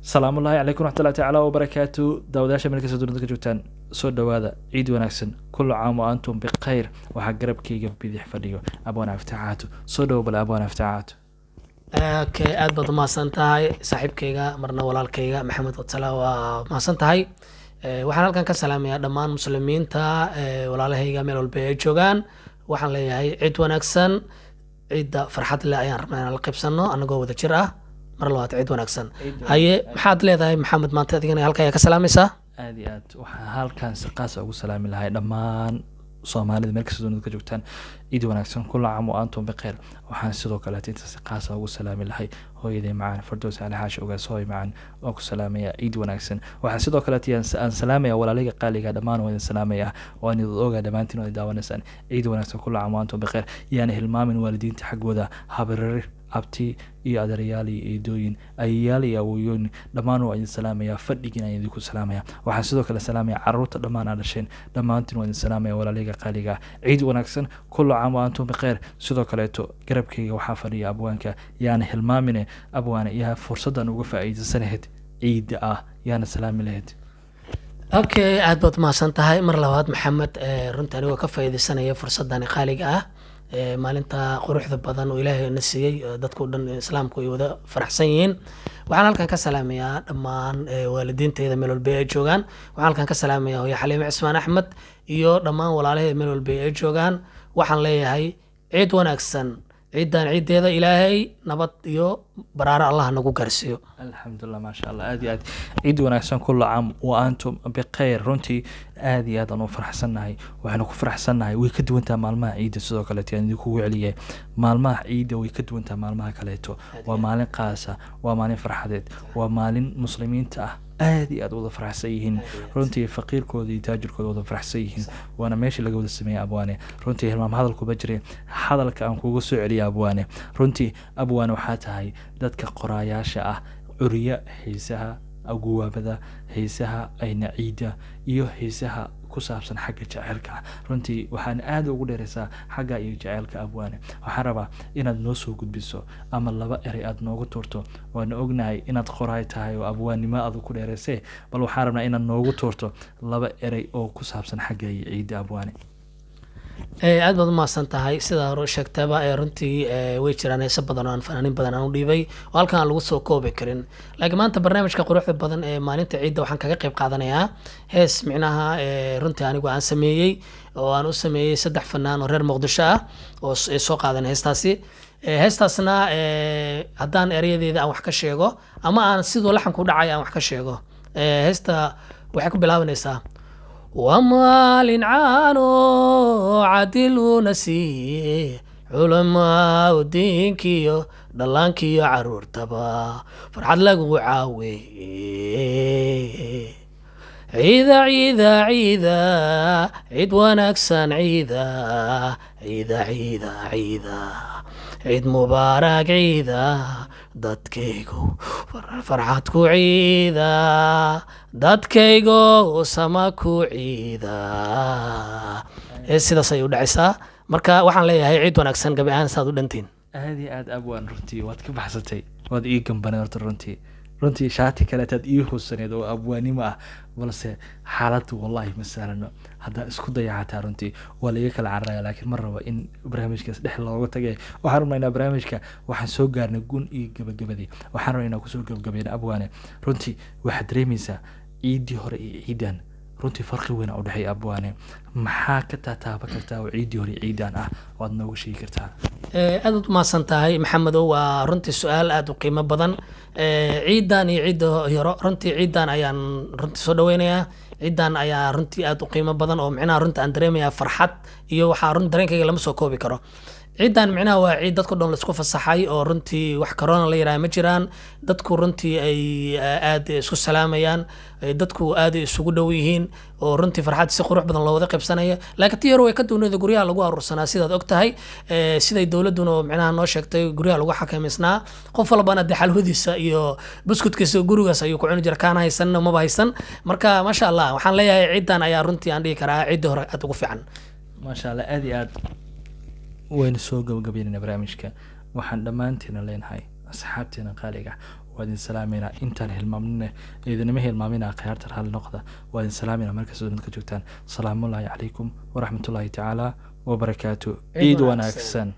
السلام الله عليكم ورحمة الله تعالى وبركاته داوداشا ملك سدون دك جوتان سو دوادا عيد وناكسن كل عام وأنتم بخير وحقرب كي بيدح فديو أبونا افتعاتو سو دو بلا أبونا افتعاتو okay aad baad umahadsan tahay saaxiibkayga marna walaalkayga maxamed wadsala waa mahadsan tahay waxaan halkan ka salaamayaa dhammaan muslimiinta walaalahayga meel walba ay joogaan waxaan leeyahay ciid wanaagsan ciidda farxad leh ayaan rabnaa inaan la qaybsano anagoo wada jir ah mar labaad ciid wanaagsan haye maxaad leedahay maxamed maanta adigana halkan ayaa ka salaamaysaa aad iyo aad waxaan halkan si qaas ah ugu salaami lahay dhammaan soomaalida meel kasta doonad ka joogtaan ciid wanaagsan kula caam oo aantum bikheer waxaan sidoo kale inta si qaas ah ugu salaami lahay hooyaday macaan fardoos ali xaashi ogaas hooy macaan oo ku salaamaya ciid wanaagsan waxaan sidoo kale aan salaamaya walaalayga qaaliga dhammaan oo idin salaamaya oo aan idin ogaa dhammaantiin oo daawanaysaan ciid wanaagsan kula caam oo aantum bikheer yaana hilmaamin waalidiinta xaggooda habarar abti iyo adeeryaal iyo eedooyin ayayaal iyo awooyooyin dhammaan waa idin salaamaya fadhigiina ayaan idinku salaamaya waxaan sidoo kale salaamaya carruurta dhammaan aa dhasheen dhammaantiin waa idin salaamaya walaalayga qaaliga ciid wanaagsan kullu caam wa antum bikheer sidoo kaleeto garabkayga waxaa fadhiya abwaanka yaana hilmaamine abwaane yaa fursaddan uga faa'iidaysanahayd ciidda ah yaana salaami lahayd okay aad baad umahadsan tahay mar labaad maxamed runtii anigoo ka faa'iidaysanaya fursaddan qaaliga ah maalinta quruxda badan oo ilaahay na siiyey dadku dhan islaamku ay wada faraxsan yihiin waxaan halkan ka salaamayaa dhammaan waalidiintayda meel walba ay joogaan waxaan halkan ka salaamayaa hooyo xaliime cismaan axmed iyo dhammaan walaalaheeda meel walba ay joogaan waxaan leeyahay ciid wanaagsan ciidan ciideeda ilaahay nabad iyo baraaro allah nagu gaarsiiyo alxamdulilah maasha allah aad iyo aad ciid wanaagsan kullu caam wa antum bikheer runtii aad iyo aad aan u faraxsannahay waxaanu ku faraxsannahay way ka duwantaa maalmaha ciidda sidoo kaleeto aan idinkugu celiyay maalmaha ciidda way ka duwantaa maalmaha kaleeto waa maalin qaasa waa maalin farxadeed waa maalin muslimiinta ah aad iyo aad wada faraxsan yihiin runtii faqiirkooda iyo taajirkooda wada faraxsan yihiin waana meeshii laga wada sameeyey abwaane runtii hilmaam hadalkuba jiray hadalka aan kuga soo celiya abwaane runtii abwaane waxaa tahay dadka qoraayaasha ah curiya heesaha aguwaabada heesaha ayna ciida iyo heesaha ku saabsan xagga jaceylka runtii waxaan aad ugu dheeraysaa xagga iyo jaceylka abwaane waxaan rabaa inaad noo soo gudbiso ama laba eray aad noogu tuurto waana ognahay inaad qoraay tahay oo abwaannimo aad ku dheeraysee bal waxaan rabnaa inaad noogu tuurto laba eray oo ku saabsan xagga iyo ciidda abwaane aad baad umahadsan tahay sidaa hore sheegtaba runtii way jiraan heese badan oo aan fanaanin badan aan u dhiibay oo halkan aan lagu soo koobi karin laakiin maanta barnaamijka quruxda badan ee maalinta ciidda waxaan kaga qayb qaadanayaa hees micnaha runtii anigu aan sameeyey oo aan u sameeyey 3 fanaan oo reer muqdisho ah oo soo qaadan heestaasi heestaasna haddaan erayadeeda aan wax ka sheego ama aan sidoo laxanku u dhacay aan wax ka sheego heesta waxay ku bilaabanaysaa ومال عانو عدل نسي علماء الدين كيو دلان كيو عرور تبا فرحد لقو عاوي عيدا عيدا عيدا عيد ونكسن عيدا عيدا عيدا عيدا عيد مبارك عيدا dadkaygu farxad ku ciida dadkaygu sama ku ciida sidaas ay u dhacaysaa marka waxaan leeyahay ciid wanaagsan gabi ahaan saad u dhantiin aad iyo aad abwaan runtii waad ka baxsatay waad ii gambanay horta runtii shaati kaleetaad ii hoosaneed oo abwaanimo ah balse xaaladdu wallahi ma sahlano haddaa isku dayacataa runtii waa laiga kala cararaya laakiin ma rabo in barnaamijkaas dhex looga tagay waxaan rabnaa barnaamijka waxaan soo gaarnay gun iyo gabagabadii waxaan rabnaa inaan kusoo gabagabayna abwaane runtii waxaad dareemaysaa ciiddii hore iyo ciidan runtii farqi weyn u dhexeeya abwaane maxaa ka taataaba kartaa oo ciiddii hore ciidan ah waad nooga sheegi kartaa aad u mahadsan tahay maxamedow waa runtii su-aal aad u qiimo badan ciidan iyo ciidda hore runtii ciidan ayaan runtii soo dhaweynayaa ciidan ayaa runtii aad u qiimo badan oo micnaha runtii aan dareemayaa farxad iyo waxaa runtii dareenkayga lama soo koobi karo ciidan micnaha waa ciid dadku dhan laisku fasaxay oo runtii wax corona la yiraahdo ma jiraan dadku runtii ay aad isku salaamayaan dadku aad isugu dhow yihiin oo runtii farxad si qurux badan loo wada qaybsanayo laakiin tii hore way ka duwanayd guryaha lagu aruursanaa sidaad og tahay siday dawladuna micnaha noo sheegtay guryaha lagu xakameysnaa qof walbana dee xalwadiisa iyo buskudkiisa gurigaas ayuu ku cuni jira kaan haysanna maba haysan marka maasha allah waxaan leeyahay ciidan ayaa runtii aan dhihi karaa ciiddii hore aad ugu fiican maasha allah aad iyo aad waynu soo gabagabaynayna barnaamijka waxaan dhammaantiina leenahay asxaabteena qaaliga وادين سلامينا انتان هلمامنا إذا نمه هلمامنا خيارت هل نقطة وادين سلامينا مركز دونك جوتان سلام الله عليكم ورحمة الله تعالى وبركاته عيد وناكسن